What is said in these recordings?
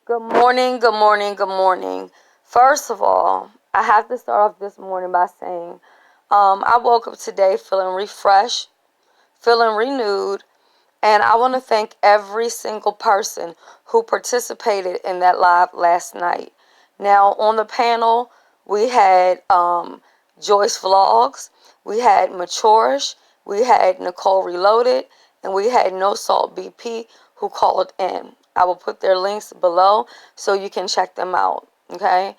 Good morning, good morning, good morning. First of all, I have to start off this morning by saying I woke up today feeling refreshed, feeling renewed, and I want to thank every single person who participated in that live last night. Now, on the panel, we had Joyce Vlogs, we had Maturish, we had Nicole Reloaded, and we had No Salt BP who called in. I will put their links below so you can check them out. Okay.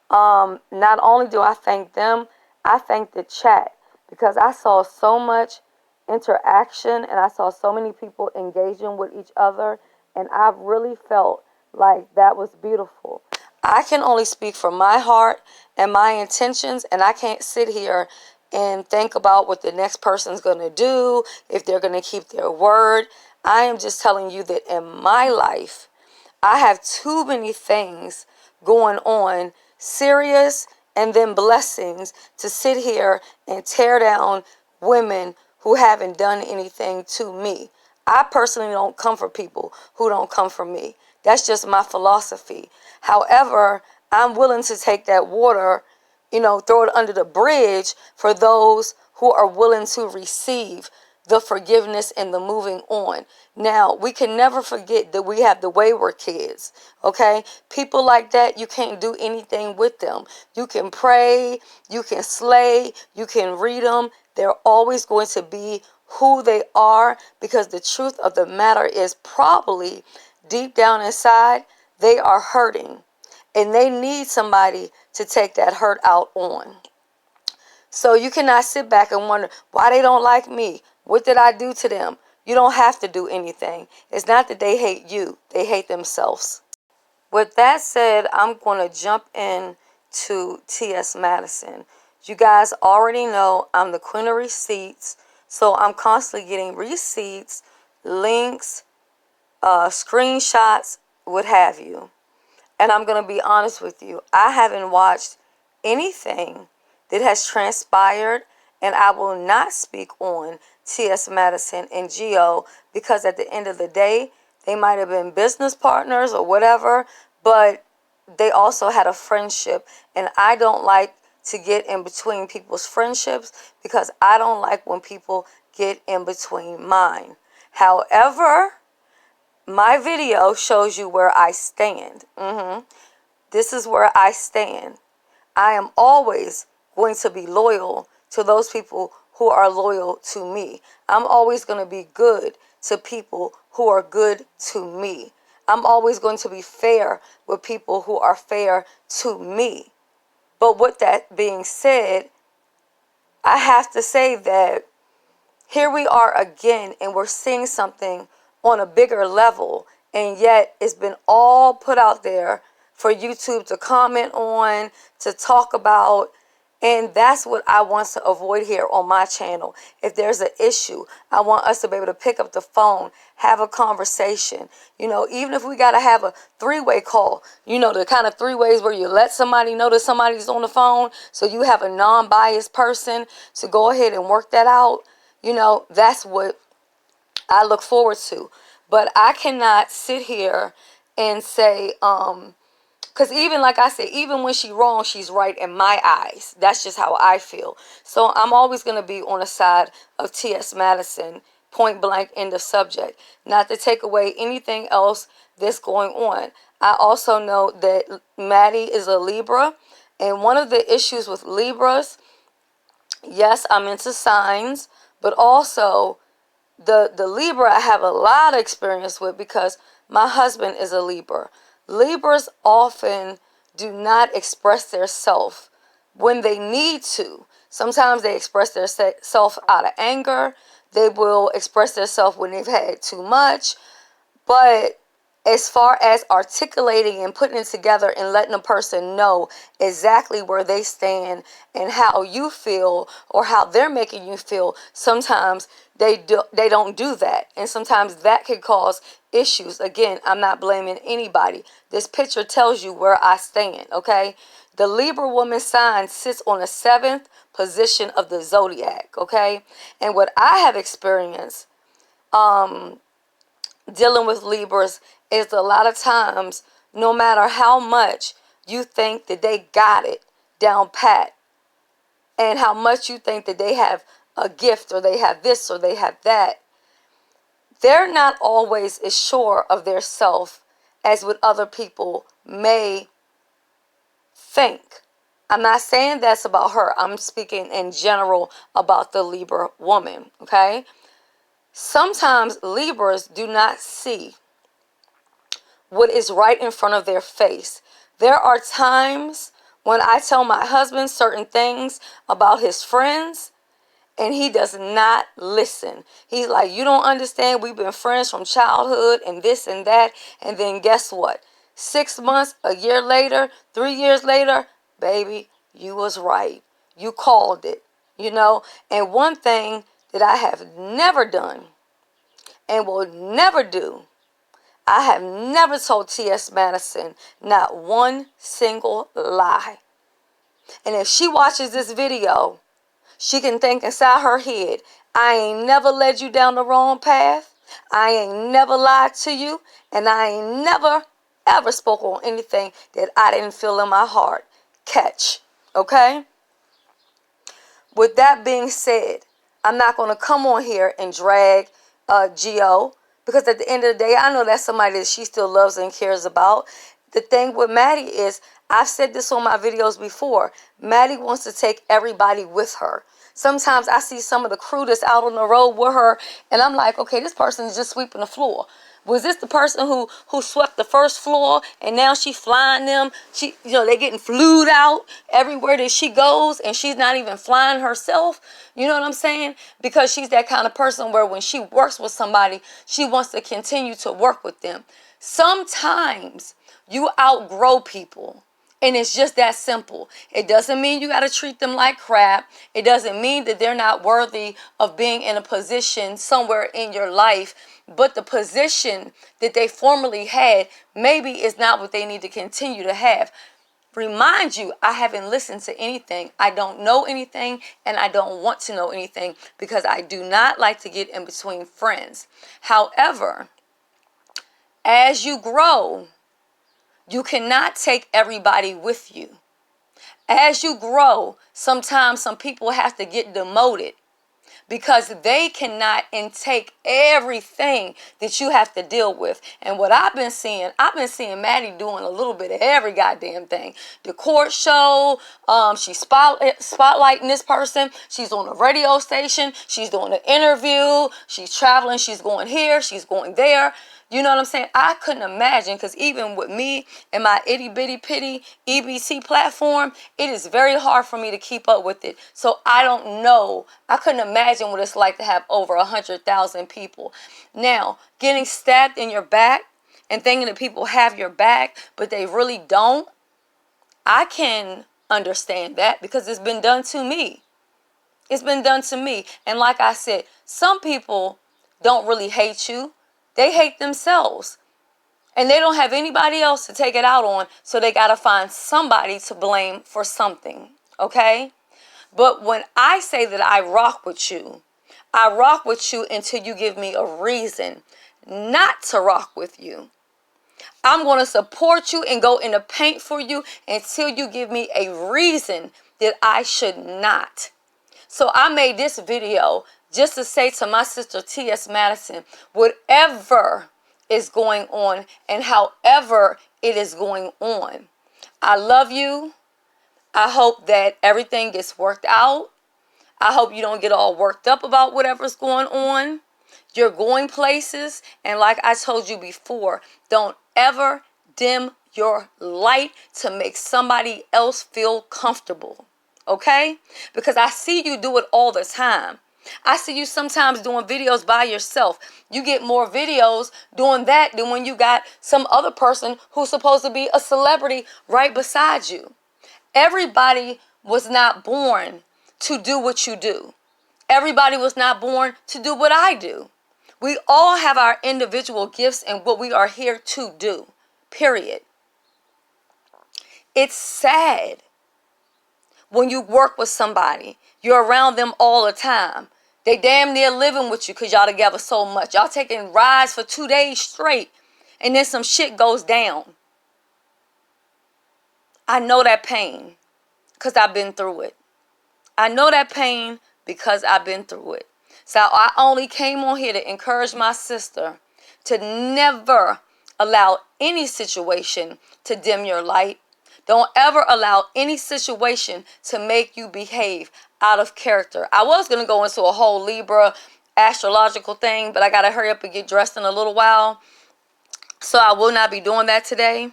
Not only do I thank them, I thank the chat because I saw so much interaction and I saw so many people engaging with each other, and I really felt like that was beautiful. I can only speak from my heart and my intentions, and I can't sit here and think about what the next person's going to do, if they're going to keep their word. I am just telling you that in my life, I have too many things going on, serious and then blessings, to sit here and tear down women who haven't done anything to me. I personally don't come for people who don't come for me. That's just my philosophy. However, I'm willing to take that water, throw it under the bridge for those who are willing to receive the forgiveness and the moving on. Now, we can never forget that we have the wayward kids, okay? People like that, you can't do anything with them. You can pray, you can slay, you can read them. They're always going to be who they are, because the truth of the matter is probably deep down inside, they are hurting and they need somebody to take that hurt out on. So you cannot sit back and wonder why they don't like me. What did I do to them? You don't have to do anything. It's not that they hate you. They hate themselves. With that said, I'm going to jump in to Ts Madison. You guys already know I'm the queen of receipts. So I'm constantly getting receipts, links, screenshots, what have you. And I'm going to be honest with you. I haven't watched anything that has transpired, and I will not speak on Ts Madison and Geo, because at the end of the day, they might have been business partners or whatever, but they also had a friendship, and I don't like to get in between people's friendships because I don't like when people get in between mine. However, my video shows you where I stand. This is where I stand. I am always going to be loyal to those people who are loyal to me. I'm always going to be good to people who are good to me. I'm always going to be fair with people who are fair to me. But with that being said, I have to say that here we are again, and we're seeing something on a bigger level, and yet it's been all put out there for YouTube to comment on, to talk about, and that's what I want to avoid here on my channel. If there's an issue, I want us to be able to pick up the phone, have a conversation. Even if we got to have a three-way call, the kind of three ways where you let somebody know that somebody's on the phone, so you have a non-biased person to go ahead and work that out. That's what I look forward to. But I cannot sit here and say, because even like I said, even when she's wrong, she's right in my eyes. That's just how I feel. So I'm always going to be on the side of Ts Madison, point blank, end of subject. Not to take away anything else that's going on. I also know that Maddie is a Libra. And one of the issues with Libras, yes, I'm into signs, but also the Libra I have a lot of experience with because my husband is a Libra. Libras often do not express their self when they need to. Sometimes they express their self out of anger. They will express their self when they've had too much. But as far as articulating and putting it together and letting a person know exactly where they stand and how you feel or how they're making you feel, sometimes they don't do that. And sometimes that could cause issues. Again, I'm not blaming anybody. This picture tells you where I stand, okay? The Libra woman sign sits on the 7th position of the zodiac, okay? And what I have experienced dealing with Libras is a lot of times no matter how much you think that they got it down pat, and how much you think that they have a gift, or they have this, or they have that, they're not always as sure of their self as what other people may think. I'm not saying that's about her. I'm speaking in general about the Libra woman, okay? Sometimes Libras do not see what is right in front of their face. There are times when I tell my husband certain things about his friends, and he does not listen. He's like, you don't understand. We've been friends from childhood and this and that. And then guess what? 6 months, a year later, 3 years later, baby, you was right. You called it, you know. And one thing that I have never done and will never do, I have never told Ts Madison not one single lie. And if she watches this video, she can think inside her head, I ain't never led you down the wrong path. I ain't never lied to you. And I ain't never, ever spoke on anything that I didn't feel in my heart. Catch. Okay? With that being said, I'm not going to come on here and drag Gio, because at the end of the day, I know that's somebody that she still loves and cares about. The thing with Maddie is, I've said this on my videos before, Maddie wants to take everybody with her. Sometimes I see some of the crew that's out on the road with her, and I'm like, okay, this person is just sweeping the floor. Was this the person who swept the first floor, and now she's flying them? They're getting flued out everywhere that she goes, and she's not even flying herself. You know what I'm saying? Because she's that kind of person where when she works with somebody, she wants to continue to work with them. Sometimes you outgrow people. And it's just that simple. It doesn't mean you got to treat them like crap. It doesn't mean that they're not worthy of being in a position somewhere in your life. But the position that they formerly had maybe is not what they need to continue to have. Remind you, I haven't listened to anything. I don't know anything, and I don't want to know anything, because I do not like to get in between friends. However, as you grow, you cannot take everybody with you. As you grow, sometimes some people have to get demoted because they cannot intake everything that you have to deal with. And what I've been seeing Maddie doing a little bit of every goddamn thing. The court show, she's spotlighting this person. She's on a radio station. She's doing an interview. She's traveling. She's going here. She's going there. You know what I'm saying? I couldn't imagine, because even with me and my itty bitty pitty EBT platform, it is very hard for me to keep up with it. So I don't know. I couldn't imagine what it's like to have over 100,000 people. Now, getting stabbed in your back and thinking that people have your back, but they really don't, I can understand that, because it's been done to me. It's been done to me. And like I said, some people don't really hate you. They hate themselves, and they don't have anybody else to take it out on, so they got to find somebody to blame for something, okay? But when I say that I rock with you until you give me a reason not to rock with you. I'm going to support you and go in the paint for you until you give me a reason that I should not. So I made this video just to say to my sister Ts Madison, whatever is going on and however it is going on, I love you. I hope that everything gets worked out. I hope you don't get all worked up about whatever's going on. You're going places, and like I told you before, don't ever dim your light to make somebody else feel comfortable. Okay? Because I see you do it all the time. I see you sometimes doing videos by yourself. You get more videos doing that than when you got some other person who's supposed to be a celebrity right beside you. Everybody was not born to do what you do. Everybody was not born to do what I do. We all have our individual gifts and what we are here to do. Period. It's sad when you work with somebody, you're around them all the time. They damn near living with you because y'all together so much. Y'all taking rides for 2 days straight, and then some shit goes down. I know that pain because I've been through it. I know that pain because I've been through it. So I only came on here to encourage my sister to never allow any situation to dim your light. Don't ever allow any situation to make you behave out of character. I was going to go into a whole Libra astrological thing, but I got to hurry up and get dressed in a little while. So I will not be doing that today.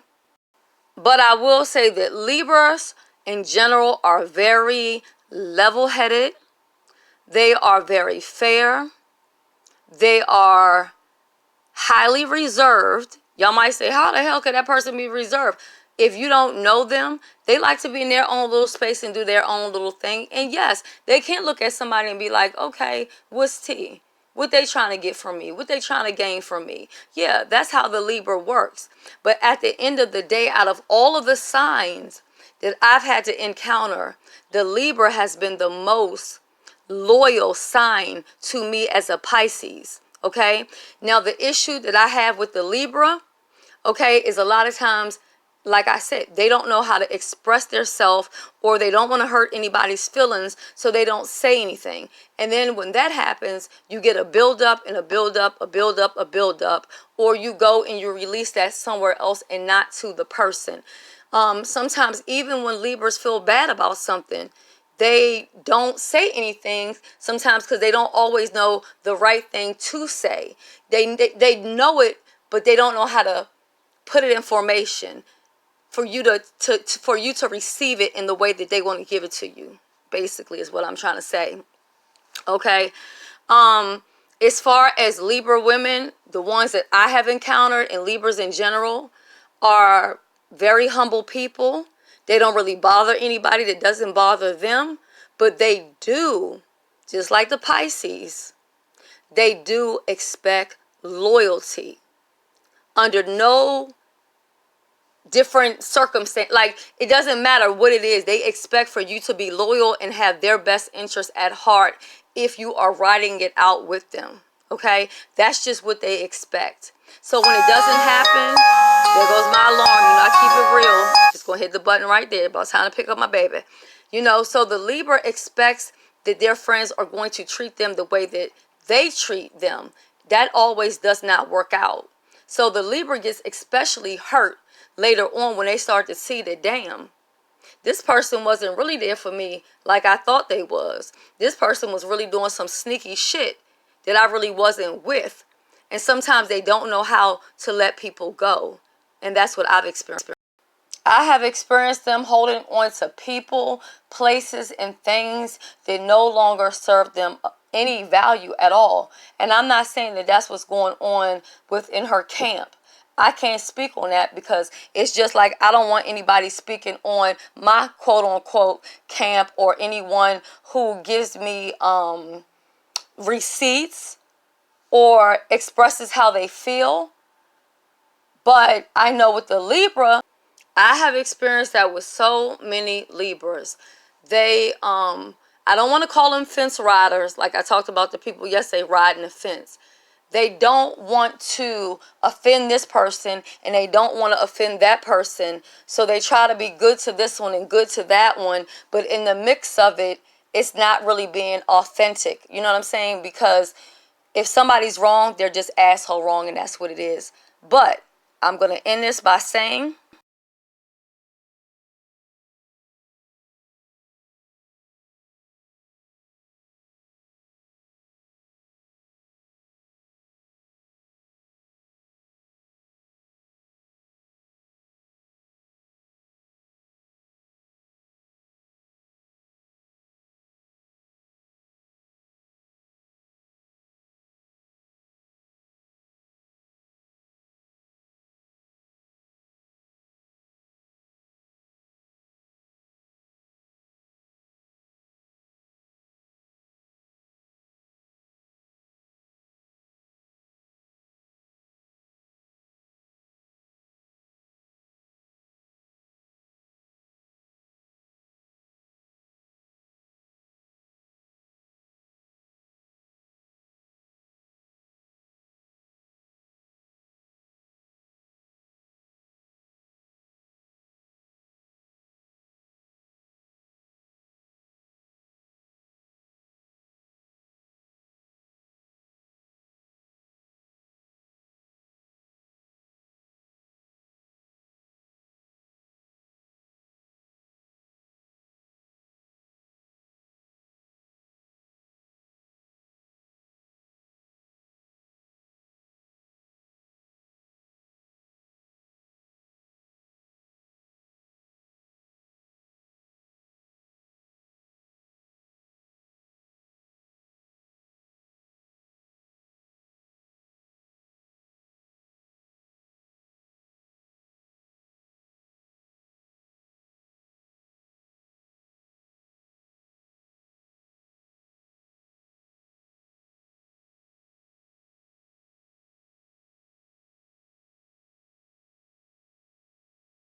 But I will say that Libras in general are very level-headed. They are very fair. They are highly reserved. Y'all might say, how the hell could that person be reserved? If you don't know them, they like to be in their own little space and do their own little thing. And yes, they can't look at somebody and be like, okay, what's tea? What they trying to get from me? What they trying to gain from me? Yeah, that's how the Libra works. But at the end of the day, out of all of the signs that I've had to encounter, the Libra has been the most loyal sign to me as a Pisces. Okay, now the issue that I have with the Libra, okay, is a lot of times, like I said, they don't know how to express themselves, or they don't want to hurt anybody's feelings, so they don't say anything. And then when that happens, you get a build up and a build up, a build up, a build up, or you go and you release that somewhere else and not to the person. Sometimes even when Libras feel bad about something, they don't say anything sometimes because they don't always know the right thing to say. They know it, but they don't know how to put it in formation for you to receive it in the way that they want to give it to you. Basically, is what I'm trying to say. Okay. As far as Libra women, the ones that I have encountered, and Libras in general, are very humble people. They don't really bother anybody that doesn't bother them, but they do, just like the Pisces, they do expect loyalty under no different circumstance. Like, it doesn't matter what it is, they expect for you to be loyal and have their best interests at heart if you are writing it out with them. Okay, that's just what they expect. So when it doesn't happen, there goes my alarm. You know, I keep it real. Just gonna hit the button right there. About time to pick up my baby. You know, so the Libra expects that their friends are going to treat them the way that they treat them. That always does not work out. So the Libra gets especially hurt later on when they start to see that, damn, this person wasn't really there for me like I thought they was. This person was really doing some sneaky shit that I really wasn't with. And sometimes they don't know how to let people go. And that's what I've experienced. I have experienced them holding on to people, places, and things that no longer serve them any value at all. And I'm not saying that that's what's going on within her camp. I can't speak on that because it's just like I don't want anybody speaking on my quote-unquote camp, or anyone who gives me receipts or expresses how they feel. But I know with the Libra, I have experienced that with so many Libras. They, I don't want to call them fence riders. Like I talked about the people yesterday riding the fence. They don't want to offend this person, and they don't want to offend that person. So they try to be good to this one and good to that one. But in the mix of it, it's not really being authentic. You know what I'm saying? Because if somebody's wrong, they're just asshole wrong, and that's what it is. But I'm going to end this by saying,